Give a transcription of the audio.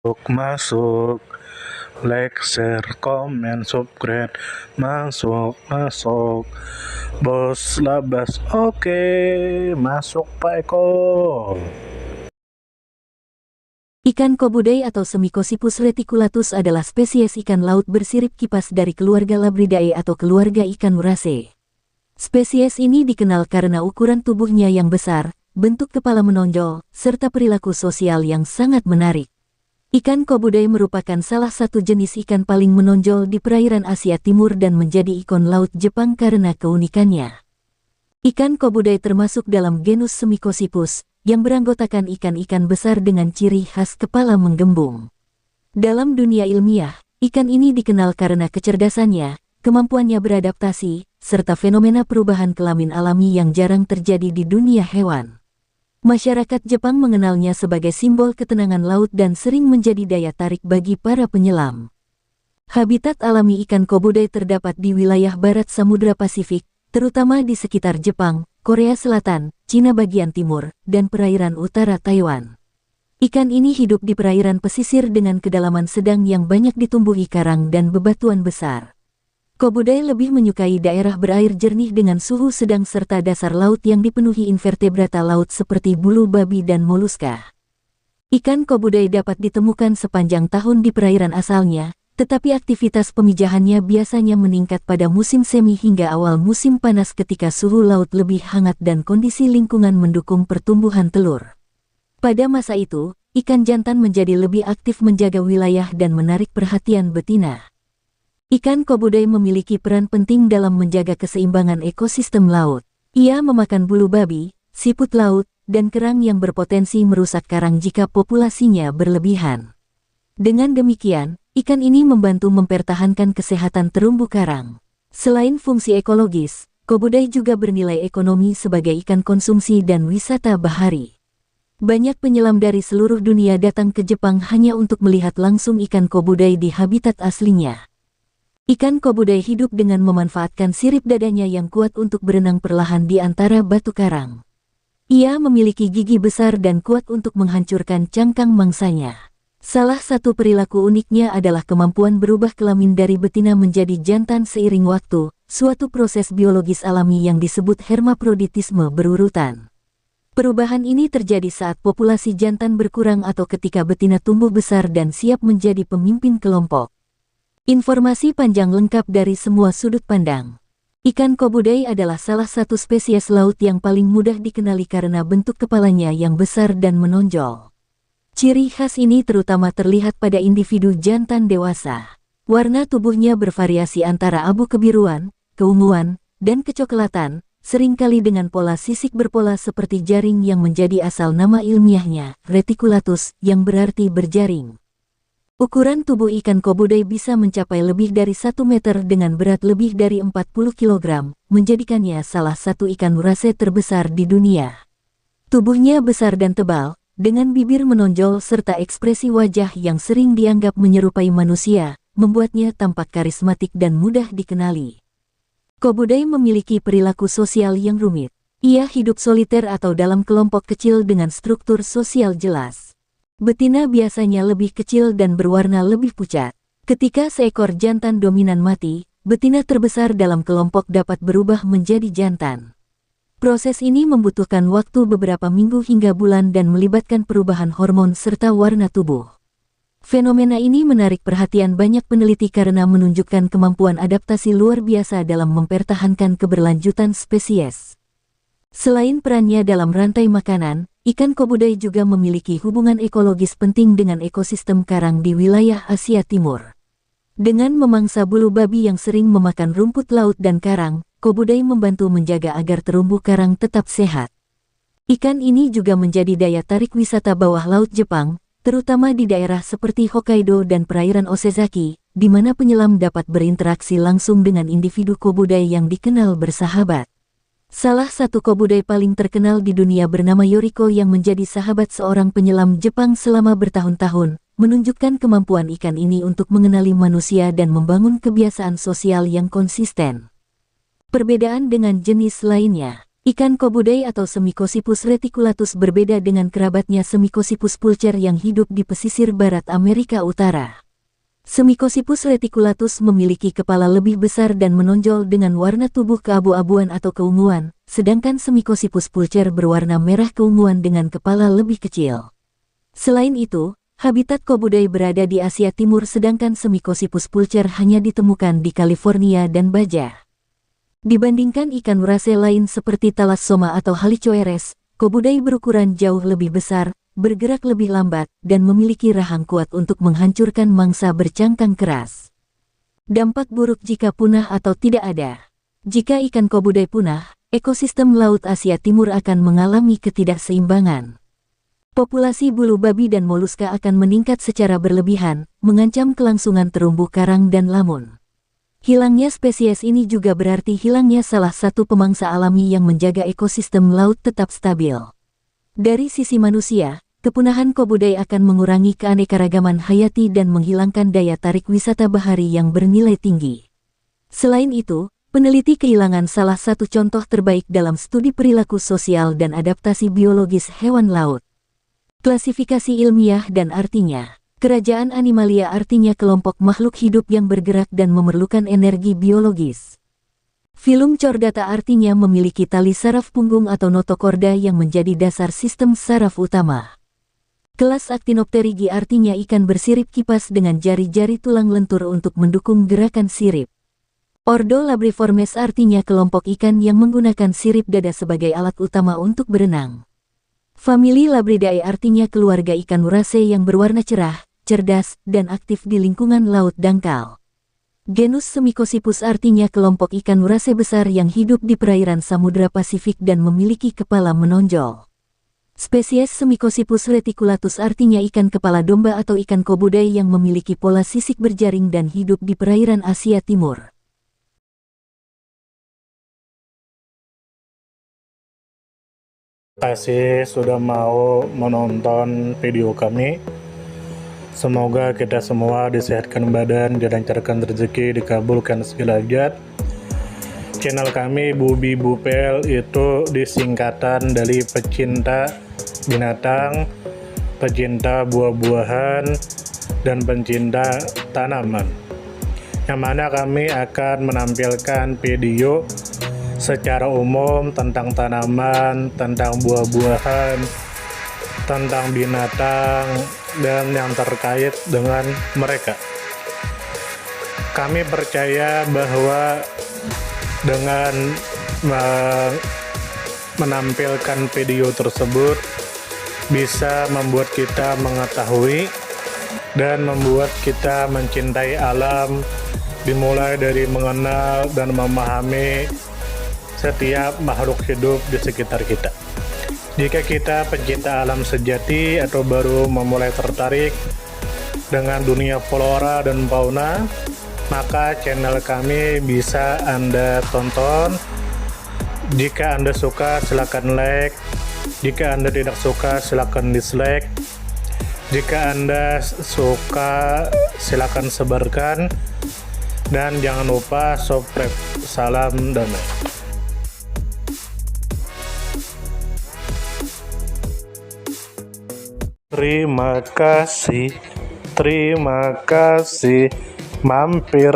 Masuk, like, share, comment, subscribe, masuk, bos labas, oke, masuk Pak Eko. Ikan kobudai atau Semicossyphus reticulatus adalah spesies ikan laut bersirip kipas dari keluarga Labridae atau keluarga ikan Muraceae. Spesies ini dikenal karena ukuran tubuhnya yang besar, bentuk kepala menonjol, serta perilaku sosial yang sangat menarik. Ikan kobudai merupakan salah satu jenis ikan paling menonjol di perairan Asia Timur dan menjadi ikon laut Jepang karena keunikannya. Ikan kobudai termasuk dalam genus Semicossyphus, yang beranggotakan ikan-ikan besar dengan ciri khas kepala menggembung. Dalam dunia ilmiah, ikan ini dikenal karena kecerdasannya, kemampuannya beradaptasi, serta fenomena perubahan kelamin alami yang jarang terjadi di dunia hewan. Masyarakat Jepang mengenalnya sebagai simbol ketenangan laut dan sering menjadi daya tarik bagi para penyelam. Habitat alami ikan kobudai terdapat di wilayah barat Samudra Pasifik, terutama di sekitar Jepang, Korea Selatan, Cina bagian timur, dan perairan utara Taiwan. Ikan ini hidup di perairan pesisir dengan kedalaman sedang yang banyak ditumbuhi karang dan bebatuan besar. Kobudai lebih menyukai daerah berair jernih dengan suhu sedang serta dasar laut yang dipenuhi invertebrata laut seperti bulu babi dan moluska. Ikan kobudai dapat ditemukan sepanjang tahun di perairan asalnya, tetapi aktivitas pemijahannya biasanya meningkat pada musim semi hingga awal musim panas ketika suhu laut lebih hangat dan kondisi lingkungan mendukung pertumbuhan telur. Pada masa itu, ikan jantan menjadi lebih aktif menjaga wilayah dan menarik perhatian betina. Ikan kobudai memiliki peran penting dalam menjaga keseimbangan ekosistem laut. Ia memakan bulu babi, siput laut, dan kerang yang berpotensi merusak karang jika populasinya berlebihan. Dengan demikian, ikan ini membantu mempertahankan kesehatan terumbu karang. Selain fungsi ekologis, kobudai juga bernilai ekonomi sebagai ikan konsumsi dan wisata bahari. Banyak penyelam dari seluruh dunia datang ke Jepang hanya untuk melihat langsung ikan kobudai di habitat aslinya. Ikan kobudai hidup dengan memanfaatkan sirip dadanya yang kuat untuk berenang perlahan di antara batu karang. Ia memiliki gigi besar dan kuat untuk menghancurkan cangkang mangsanya. Salah satu perilaku uniknya adalah kemampuan berubah kelamin dari betina menjadi jantan seiring waktu, suatu proses biologis alami yang disebut hermafroditisme berurutan. Perubahan ini terjadi saat populasi jantan berkurang atau ketika betina tumbuh besar dan siap menjadi pemimpin kelompok. Informasi panjang lengkap dari semua sudut pandang. Ikan kobudai adalah salah satu spesies laut yang paling mudah dikenali karena bentuk kepalanya yang besar dan menonjol. Ciri khas ini terutama terlihat pada individu jantan dewasa. Warna tubuhnya bervariasi antara abu kebiruan, keunguan, dan kecoklatan, seringkali dengan pola sisik berpola seperti jaring yang menjadi asal nama ilmiahnya, reticulatus, yang berarti berjaring. Ukuran tubuh ikan kobudai bisa mencapai lebih dari 1 meter dengan berat lebih dari 40 kg, menjadikannya salah satu ikan Muraceae terbesar di dunia. Tubuhnya besar dan tebal, dengan bibir menonjol serta ekspresi wajah yang sering dianggap menyerupai manusia, membuatnya tampak karismatik dan mudah dikenali. Kobudai memiliki perilaku sosial yang rumit. Ia hidup soliter atau dalam kelompok kecil dengan struktur sosial jelas. Betina biasanya lebih kecil dan berwarna lebih pucat. Ketika seekor jantan dominan mati, betina terbesar dalam kelompok dapat berubah menjadi jantan. Proses ini membutuhkan waktu beberapa minggu hingga bulan dan melibatkan perubahan hormon serta warna tubuh. Fenomena ini menarik perhatian banyak peneliti karena menunjukkan kemampuan adaptasi luar biasa dalam mempertahankan keberlanjutan spesies. Selain perannya dalam rantai makanan, ikan kobudai juga memiliki hubungan ekologis penting dengan ekosistem karang di wilayah Asia Timur. Dengan memangsa bulu babi yang sering memakan rumput laut dan karang, kobudai membantu menjaga agar terumbu karang tetap sehat. Ikan ini juga menjadi daya tarik wisata bawah laut Jepang, terutama di daerah seperti Hokkaido dan perairan Osezaki, di mana penyelam dapat berinteraksi langsung dengan individu kobudai yang dikenal bersahabat. Salah satu kobudai paling terkenal di dunia bernama Yoriko yang menjadi sahabat seorang penyelam Jepang selama bertahun-tahun, menunjukkan kemampuan ikan ini untuk mengenali manusia dan membangun kebiasaan sosial yang konsisten. Perbedaan dengan jenis lainnya, Ikan kobudai atau Semicosipus reticulatus berbeda dengan kerabatnya Semicosipus pulcher yang hidup di pesisir barat Amerika Utara. Semicosipus reticulatus memiliki kepala lebih besar dan menonjol dengan warna tubuh keabu-abuan atau keunguan, sedangkan Semicosipus pulcher berwarna merah keunguan dengan kepala lebih kecil. Selain itu, habitat kobudai berada di Asia Timur sedangkan Semicosipus pulcher hanya ditemukan di California dan Baja. Dibandingkan ikan urase lain seperti Thalassoma atau Halichoeres, kobudai berukuran jauh lebih besar, bergerak lebih lambat, dan memiliki rahang kuat untuk menghancurkan mangsa bercangkang keras. Dampak buruk jika punah atau tidak ada. Jika ikan kobudai punah, ekosistem Laut Asia Timur akan mengalami ketidakseimbangan. Populasi bulu babi dan moluska akan meningkat secara berlebihan, mengancam kelangsungan terumbu karang dan lamun. Hilangnya spesies ini juga berarti hilangnya salah satu pemangsa alami yang menjaga ekosistem laut tetap stabil. Dari sisi manusia, kepunahan kobudai akan mengurangi keanekaragaman hayati dan menghilangkan daya tarik wisata bahari yang bernilai tinggi. Selain itu, peneliti kehilangan salah satu contoh terbaik dalam studi perilaku sosial dan adaptasi biologis hewan laut. Klasifikasi ilmiah dan artinya. Kerajaan Animalia artinya kelompok makhluk hidup yang bergerak dan memerlukan energi biologis. Filum Chordata artinya memiliki tali saraf punggung atau notokorda yang menjadi dasar sistem saraf utama. Kelas Actinopterigi artinya ikan bersirip kipas dengan jari-jari tulang lentur untuk mendukung gerakan sirip. Ordo Labriformes artinya kelompok ikan yang menggunakan sirip dada sebagai alat utama untuk berenang. Famili Labridae artinya keluarga ikan urase yang berwarna cerah, cerdas, dan aktif di lingkungan laut dangkal. Genus Semicosipus artinya kelompok ikan urase besar yang hidup di perairan Samudra Pasifik dan memiliki kepala menonjol. Spesies Semicosipus reticulatus artinya ikan kepala domba atau ikan kobudai yang memiliki pola sisik berjaring dan hidup di perairan Asia Timur. Terima kasih sudah mau menonton video kami. Semoga kita semua disehatkan badan, dilancarkan rezeki, dikabulkan segala hajat. Channel kami Bubi Bupel itu disingkatan dari pecinta binatang, pecinta buah-buahan, dan pencinta tanaman. Yang mana kami akan menampilkan video secara umum tentang tanaman, tentang buah-buahan, tentang binatang, dan yang terkait dengan mereka. Kami percaya bahwa dengan menampilkan video tersebut bisa membuat kita mengetahui dan membuat kita mencintai alam, dimulai dari mengenal dan memahami setiap makhluk hidup di sekitar kita. Jika kita pencinta alam sejati atau baru memulai tertarik dengan dunia flora dan fauna, maka channel kami bisa Anda tonton. Jika Anda suka, silakan like. Jika Anda tidak suka, silakan dislike. Jika Anda suka, silakan sebarkan. Dan jangan lupa subscribe. Salam damai. Terima kasih mampir.